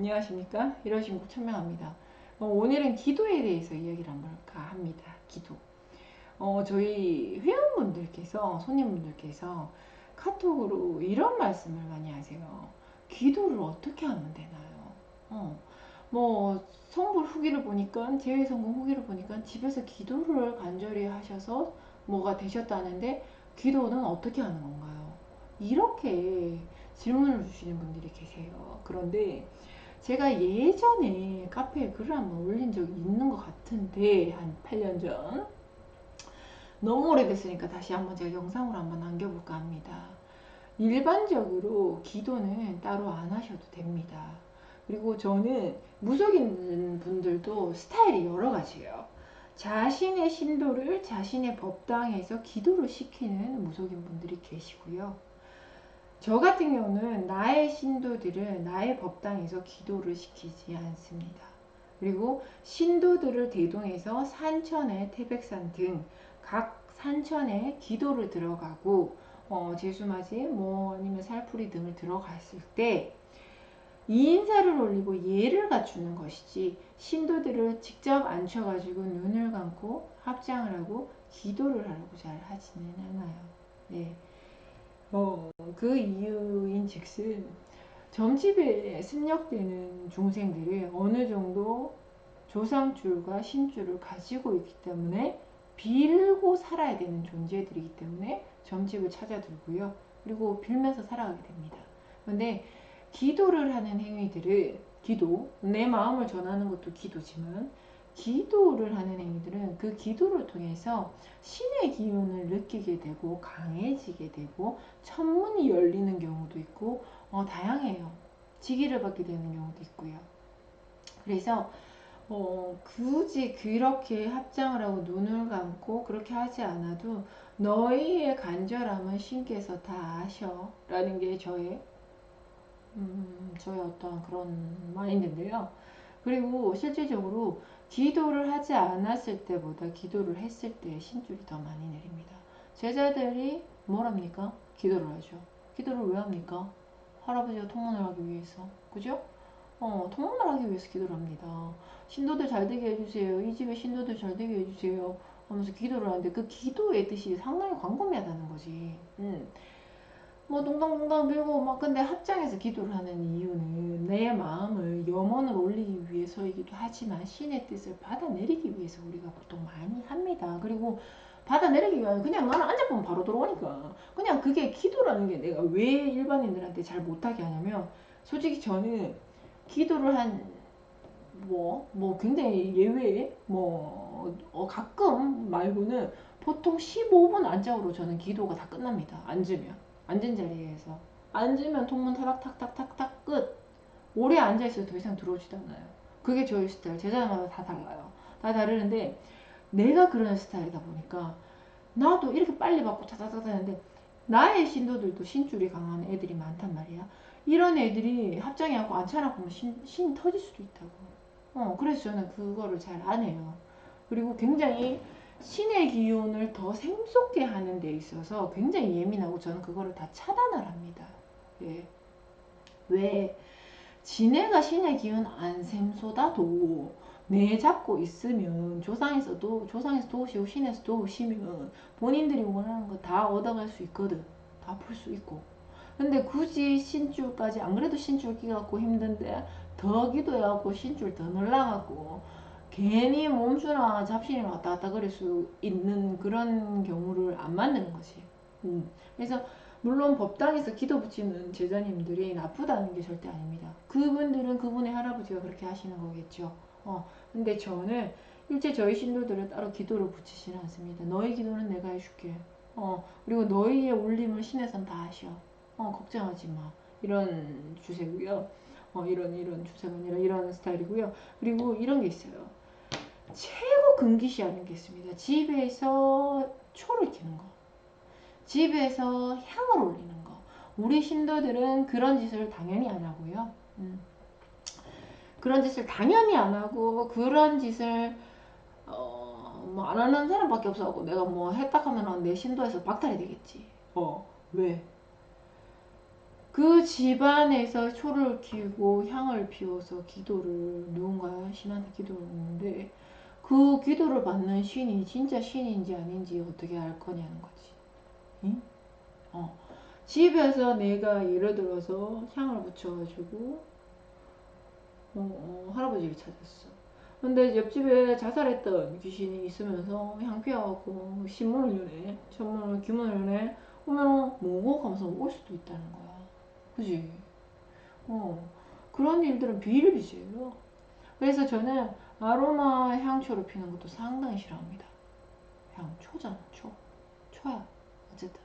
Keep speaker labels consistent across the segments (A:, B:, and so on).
A: 안녕하십니까? 이러신 국 천명합니다. 오늘은 기도에 대해서 이야기를 한번 합니다. 기도. 저희 회원분들께서, 손님분들께서 카톡으로 이런 말씀을 많이 하세요. 기도를 어떻게 하면 되나요? 성불 후기를 보니까, 재회 성공 후기를 보니까 집에서 기도를 간절히 하셔서 뭐가 되셨다는데, 기도는 어떻게 하는 건가요? 이렇게 질문을 주시는 분들이 계세요. 그런데 제가 예전에 카페에 글을 한번 올린 적이 있는 것 같은데, 한 8년 전. 너무 오래됐으니까 다시 한번 제가 영상으로 한번 남겨볼까 합니다. 일반적으로 기도는 따로 안 하셔도 됩니다. 그리고 저는 무속인 분들도 스타일이 여러 가지예요. 자신의 신도를 자신의 법당에서 기도를 시키는 무속인 분들이 계시고요. 저 같은 경우는 나의 신도들을 나의 법당에서 기도를 시키지 않습니다. 그리고 신도들을 대동해서 산천에 태백산 등 각 산천에 기도를 들어가고 제수맞이 아니면 살풀이 등을 들어갔을 때 이인사를 올리고 예를 갖추는 것이지, 신도들을 직접 앉혀가지고 눈을 감고 합장을 하고 기도를 하라고 잘 하지는 않아요. 네. 그 이유인 즉슨 점집에 습력되는 중생들이 어느 정도 조상줄과 신줄을 가지고 있기 때문에 빌고 살아야 되는 존재들이기 때문에 점집을 찾아들고요. 그리고 빌면서 살아가게 됩니다. 그런데 기도를 하는 행위들은, 내 마음을 전하는 것도 기도지만, 기도를 하는 행위들은 그 기도를 통해서 신의 기운을 느끼게 되고 강해지게 되고 천문이 열리는 경우도 있고 다양해요. 지기를 받게 되는 경우도 있고요. 그래서 굳이 그렇게 합장을 하고 눈을 감고 그렇게 하지 않아도 너희의 간절함은 신께서 다 아셔 라는 게 저의 어떤 그런 마인드인데요. 그리고 실질적으로 기도를 하지 않았을 때보다 기도를 했을 때 신줄이 더 많이 내립니다. 제자들이 뭘 합니까? 기도를 하죠. 기도를 왜 합니까? 할아버지가 통문을 하기 위해서. 그죠? 통문을 하기 위해서 기도를 합니다. 신도들 잘 되게 해주세요. 이 집에 신도들 잘 되게 해주세요. 하면서 기도를 하는데 그 기도의 뜻이 상당히 광범위하다는 거지. 동당동당 빌고 근데 합장해서 기도를 하는 이유는 내 마음을 염원을 올리기 위해서이기도 하지만 신의 뜻을 받아내리기 위해서 우리가 보통 많이 합니다. 그리고 받아내리기 위한, 그냥 나는 앉아보면 바로 들어오니까 그냥 그게 기도라는 게, 내가 왜 일반인들한테 잘 못하게 하냐면, 솔직히 저는 기도를 한 굉장히 예외 가끔 말고는 보통 15분 안짝으로 저는 기도가 다 끝납니다. 앉은 자리에서 앉으면 통문 타닥탁탁탁탁 끝. 오래 앉아있어도 더 이상 들어오지도 않아요. 그게 저희 스타일. 제자마다 다 달라요. 다 다르는데 내가 그런 스타일이다 보니까 나도 이렇게 빨리 받고 타닥타닥 하는데, 나의 신도들도 신줄이 강한 애들이 많단 말이야. 이런 애들이 합장해갖고 앉혀놓고 신 터질 수도 있다고. 그래서 저는 그거를 잘 안 해요. 그리고 굉장히 신의 기운을 더 샘솟게 하는 데 있어서 굉장히 예민하고, 저는 그거를 다 차단을 합니다. 예. 왜? 지네가 신의 기운 안 샘솟아도 내 잡고 있으면 조상에서 도우시고 신에서 도우시면 본인들이 원하는 거 다 얻어갈 수 있거든. 다 풀 수 있고. 근데 굳이 신줄까지, 안 그래도 신줄 끼갖고 힘든데 더 기도해갖고 신줄 더 늘라갖고 괜히 몸수나 잡신이나 왔다 갔다 그럴 수 있는 그런 경우를 안 만드는 거지. 그래서 물론 법당에서 기도 붙이는 제자님들이 나쁘다는 게 절대 아닙니다. 그분들은 그분의 할아버지가 그렇게 하시는 거겠죠. 근데 저는 일체 저희 신도들을 따로 기도를 붙이지는 않습니다. 너희 기도는 내가 해줄게. 그리고 너희의 울림을 신에선 다 하셔. 걱정하지 마. 이런 주세고요. 이런 주세가 아니라 이런 스타일이고요. 그리고 이런 게 있어요. 최고 금기시하는 게 있습니다. 집에서 초를 켜는 거. 집에서 향을 올리는 거. 우리 신도들은 그런 짓을 당연히 안 하고요. 그런 짓을 당연히 안 하고, 그런 짓을 안 하는 사람밖에 없어갖고 내가 했다 하면 내 신도에서 박탈이 되겠지. 왜? 그 집안에서 초를 키우고 향을 피워서 기도를 누군가 신한테 기도를 했는데 그 기도를 받는 신이 진짜 신인지 아닌지 어떻게 알 거냐는 거지. 응? 집에서 내가 예를 들어서 향을 붙여가지고 할아버지를 찾았어. 근데 옆집에 자살했던 귀신이 있으면서 향 피워갖고 신문을 여네, 천문을 귀문을 여네, 오면 뭐고 하면서 올 수도 있다는 거야. 그지? 그런 일들은 비일비재해요. 그래서 저는 아로마 향초를 피는 것도 상당히 싫어합니다. 향초잖아, 초. 초야. 어쨌든.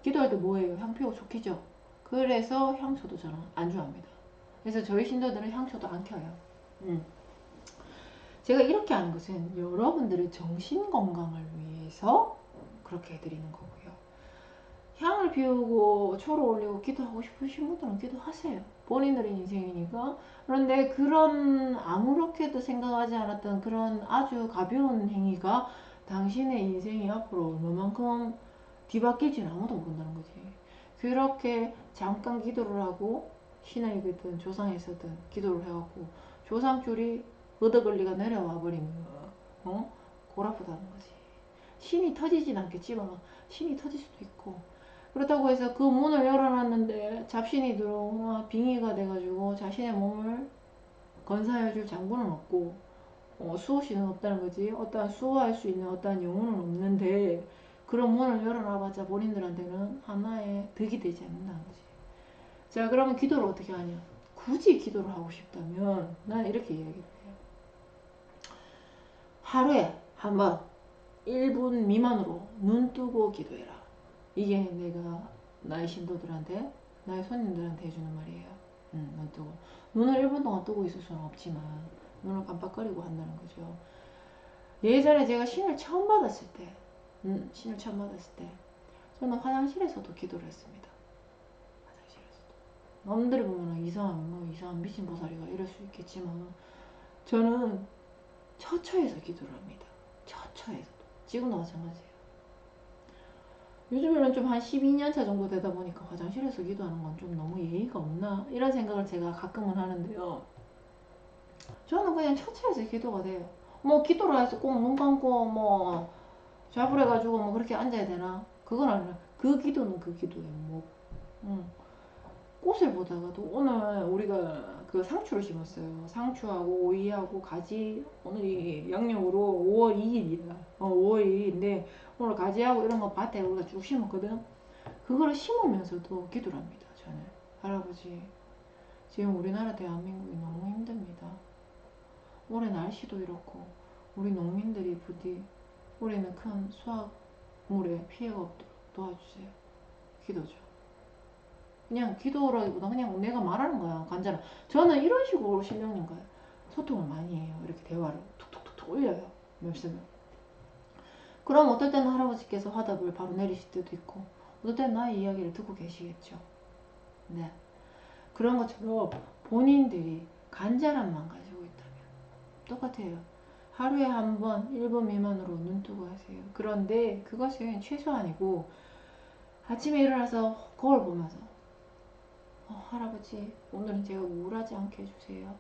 A: 기도할 때 뭐예요? 향 피우고 초 키죠? 그래서 향초도 저는 안 좋아합니다. 그래서 저희 신도들은 향초도 안 켜요. 제가 이렇게 하는 것은 여러분들의 정신 건강을 위해서 그렇게 해드리는 거고요. 향을 피우고 초를 올리고 기도하고 싶으신 분들은 기도하세요. 본인들의 인생이니까. 그런데 그런 아무렇게도 생각하지 않았던 그런 아주 가벼운 행위가 당신의 인생이 앞으로 얼마만큼 뒤바뀔지는 아무도 모른다는 거지. 그렇게 잠깐 기도를 하고 신에게든 조상에서든 기도를 해갖고 조상줄이 얻어걸리가 내려와 버리면 골아프다는 거지. 신이 터지진 않겠지만 신이 터질 수도 있고, 그렇다고 해서 그 문을 열어놨는데 잡신이 들어오거나 빙의가 돼가지고 자신의 몸을 건사해줄 장부는 없고 수호신은 없다는 거지. 어떠한 수호할 수 있는 어떠한 영혼은 없는데 그런 문을 열어놔봤자 본인들한테는 하나의 득이 되지 않는다는 거지. 자, 그러면 기도를 어떻게 하냐? 굳이 기도를 하고 싶다면 나는 이렇게 이야기를 해요. 하루에 한번 1분 미만으로 눈 뜨고 기도해라. 이게 내가 나의 신도들한테, 나의 손님들한테 해주는 말이에요. 눈 뜨고. 눈을 1분 동안 뜨고 있을 수는 없지만 눈을 깜빡거리고 한다는 거죠. 예전에 제가 신을 처음 받았을 때 저는 화장실에서도 기도를 했습니다. 화장실에서도. 남들이 보면 이상한 미친 보살이가 이럴 수 있겠지만 저는 처처에서 기도를 합니다. 처처에서도. 지금도 마찬가지예요. 요즘에는 좀 한 12년 차 정도 되다 보니까 화장실에서 기도하는 건 좀 너무 예의가 없나? 이런 생각을 제가 가끔은 하는데요. 저는 그냥 처처에서 기도가 돼요. 뭐 기도를 해서 꼭 눈 감고 뭐 좌불해가지고 뭐 그렇게 앉아야 되나? 그건 아니라 그 기도는 그 기도예요. 뭐 꽃을 보다가도 오늘 우리가 그 상추를 심었어요. 상추하고 오이하고 가지, 오늘이 양력으로 5월 2일이다. 5월 2일인데 오늘 가지하고 이런 거 밭에 우리가 쭉 심었거든. 그거를 심으면서도 기도를 합니다. 저는 할아버지, 지금 우리나라 대한민국이 너무 힘듭니다. 올해 날씨도 이렇고 우리 농민들이 부디 올해는 큰 수확물에 피해가 없도록 도와주세요. 기도죠. 그냥 기도라기보다 그냥 내가 말하는 거야. 간절한. 저는 이런 식으로 신령님과 소통을 많이 해요. 이렇게 대화를 툭툭툭툭 올려요. 말씀을. 그럼 어떨 때는 할아버지께서 화답을 바로 내리실 때도 있고 어떨 때는 나의 이야기를 듣고 계시겠죠. 네. 그런 것처럼 본인들이 간절함만 가지고 있다면 똑같아요. 하루에 한 번 1분 미만으로 눈 뜨고 하세요. 그런데 그것은 최소한이고 아침에 일어나서 거울 보면서 할아버지 오늘은 제가 우울하지 않게 해주세요.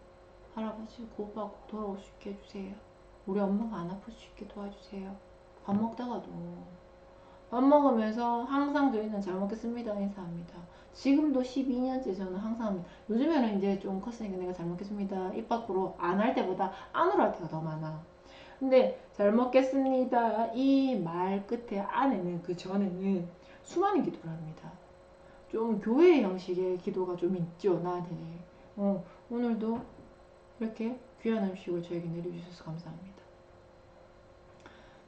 A: 할아버지 그 오빠 꼭 돌아올 수 있게 해주세요. 우리 엄마가 안 아플 수 있게 도와주세요. 밥 먹다가도 밥 먹으면서 항상 저희는 잘 먹겠습니다 인사합니다. 지금도 12년째 저는 항상 합니다. 요즘에는 이제 좀 컸으니까 내가 잘 먹겠습니다 입 밖으로 안 할 때보다 안으로 할 때가 더 많아. 근데 잘 먹겠습니다 이 말 끝에 안에는, 그 전에는 수많은 기도를 합니다. 좀 교회 형식의 기도가 좀 있죠 나한테는. 오늘도 이렇게 귀한 음식을 저에게 내려주셔서 감사합니다.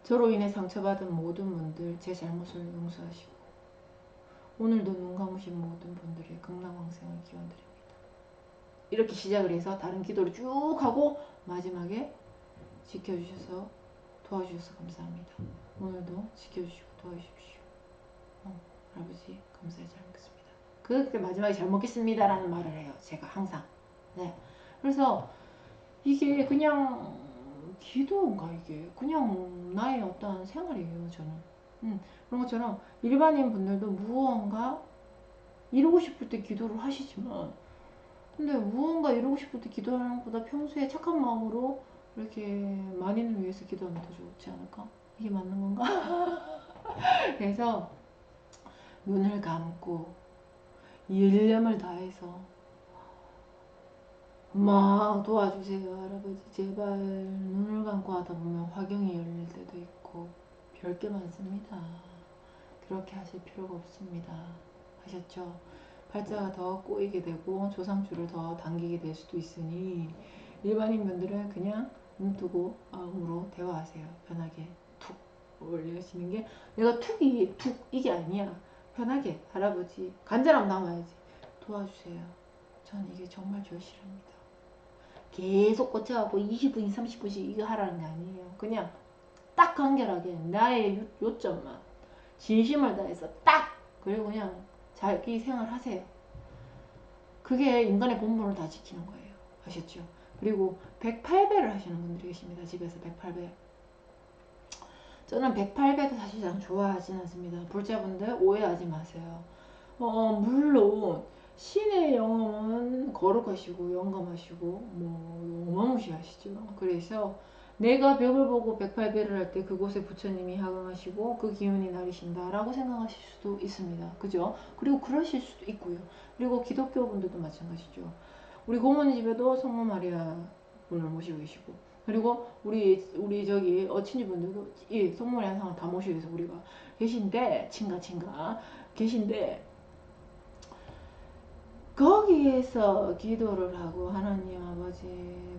A: 저로 인해 상처받은 모든 분들 제 잘못을 용서하시고 오늘도 눈 감으신 모든 분들의 극락왕생을 기원드립니다. 이렇게 시작을 해서 다른 기도를 쭉 하고 마지막에 지켜주셔서 도와주셔서 감사합니다. 오늘도 지켜주시고 도와주십시오. 할아버지 감사히 잘 먹겠습니다. 그렇게 마지막에 잘 먹겠습니다라는 말을 해요. 제가 항상. 네. 그래서 이게 그냥 기도인가 이게 그냥 나의 어떤 생활이에요 저는. 그런 것처럼 일반인 분들도 무언가 이루고 싶을 때 기도를 하시지만, 근데 무언가 이루고 싶을 때 기도하는 것보다 평소에 착한 마음으로 이렇게 만인을 위해서 기도하면 더 좋지 않을까? 이게 맞는 건가? 그래서 눈을 감고 일념을 다해서 막 도와주세요 할아버지 제발. 눈을 감고 하다 보면 화경이 열릴 때도 있고 별게 많습니다. 그렇게 하실 필요가 없습니다. 하셨죠? 팔자가 더 꼬이게 되고 조상줄을 더 당기게 될 수도 있으니 일반인 분들은 그냥 눈 뜨고 마음으로 대화하세요. 편하게 툭 올리시는 게, 내가 툭 이게 아니야. 편하게 할아버지 간절함 담아야지. 도와주세요. 전 이게 정말 절실합니다. 계속 꽂혀갖고 20분, 30분씩 이거 하라는 게 아니에요. 그냥 딱 간결하게 나의 요점만 진심을 다해서 딱, 그리고 그냥 자기 생활 하세요. 그게 인간의 본분을 다 지키는 거예요. 아셨죠? 그리고 108배를 하시는 분들이 계십니다. 집에서 108배. 저는 108배도 사실상 좋아하진 않습니다. 불자분들 오해하지 마세요. 물론 신의 영험은 거룩하시고 영감하시고 뭐 어마무시하시죠. 그래서 내가 벽을 보고 108배를 할 때 그곳에 부처님이 하강하시고 그 기운이 나리신다라고 생각하실 수도 있습니다. 그죠? 그리고 그러실 수도 있고요. 그리고 기독교 분들도 마찬가지죠. 우리 고모님 집에도 성모 마리아 분을 모시고 계시고, 그리고 우리 저기 어친이 분들도 이 성모 마리아 상을 다 모시고 계서 우리가 계신데, 친가 계신데, 거기에서 기도를 하고 하나님 아버지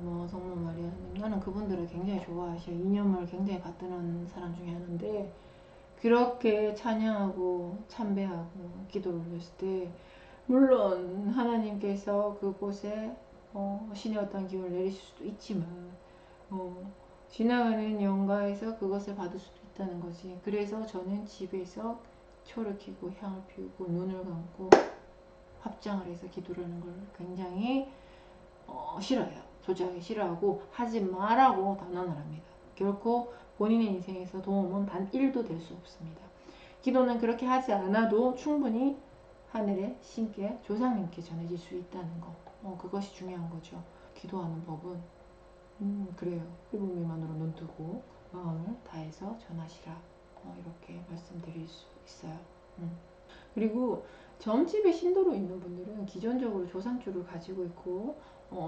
A: 뭐 성모 마리아님, 나는 그분들을 굉장히 좋아하셔. 이념을 굉장히 받드는 사람 중에 하나인데, 그렇게 찬양하고 참배하고 기도를 올렸을 때 물론 하나님께서 그곳에 신의 어떤 기운을 내리실 수도 있지만 지나가는 영가에서 그것을 받을 수도 있다는 거지. 그래서 저는 집에서 초를 켜고 향을 피우고 눈을 감고 합장을 해서 기도를 하는 걸 굉장히 싫어해요. 도저하게 싫어하고 하지 말라고 단언을 합니다. 결코 본인의 인생에서 도움은 단 1도 될 수 없습니다. 기도는 그렇게 하지 않아도 충분히 하늘의 신께 조상님께 전해질 수 있다는 거. 그것이 중요한 거죠. 기도하는 법은 그래요. 1분 미만으로 눈 뜨고 마음을 다해서 전하시라. 이렇게 말씀드릴 수 있어요. 그리고 점집에 신도로 있는 분들은 기존적으로 조상주를 가지고 있고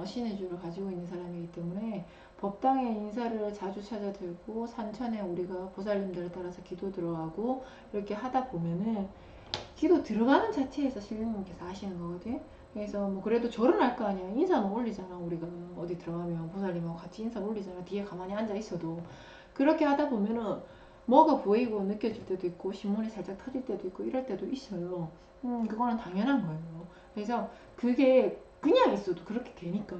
A: 신의 주를 가지고 있는 사람이기 때문에 법당에 인사를 자주 찾아들고 산천에 우리가 보살님들을 따라서 기도 들어가고 이렇게 하다 보면은 기도 들어가는 자체에서 신령님께서 하시는 거거든. 그래서 뭐 그래도 절은 할 거 아니야. 인사는 올리잖아. 우리가 어디 들어가면 보살님하고 같이 인사 올리잖아. 뒤에 가만히 앉아 있어도. 그렇게 하다 보면은 뭐가 보이고 느껴질 때도 있고 신문이 살짝 터질 때도 있고 이럴 때도 있어요. 그거는 당연한 거예요. 그래서 그게 그냥 있어도 그렇게 되니까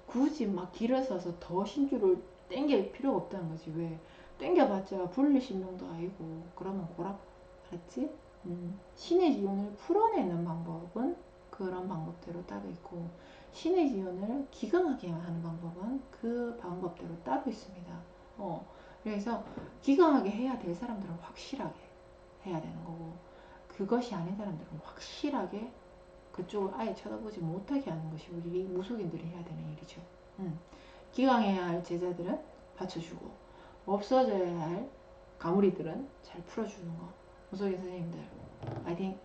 A: 굳이 막 길을 서서 더 신주를 땡길 필요가 없다는 거지. 왜? 땡겨봤자 분리신명도 아니고 그러면 고락. 알았지? 신의 기운을 풀어내는 방법은 그런 방법대로 따로 있고, 신의 기운을 기강하게 하는 방법은 그 방법대로 따로 있습니다. 그래서 기강하게 해야 될 사람들은 확실하게 해야 되는 거고, 그것이 아닌 사람들은 확실하게 그쪽을 아예 쳐다보지 못하게 하는 것이 우리 무속인들이 해야 되는 일이죠. 기강해야 할 제자들은 받쳐주고, 없어져야 할 가무리들은 잘 풀어주는 거. 무속인 선생님들 파이팅.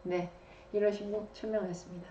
A: 네, 이러시고 천명했습니다.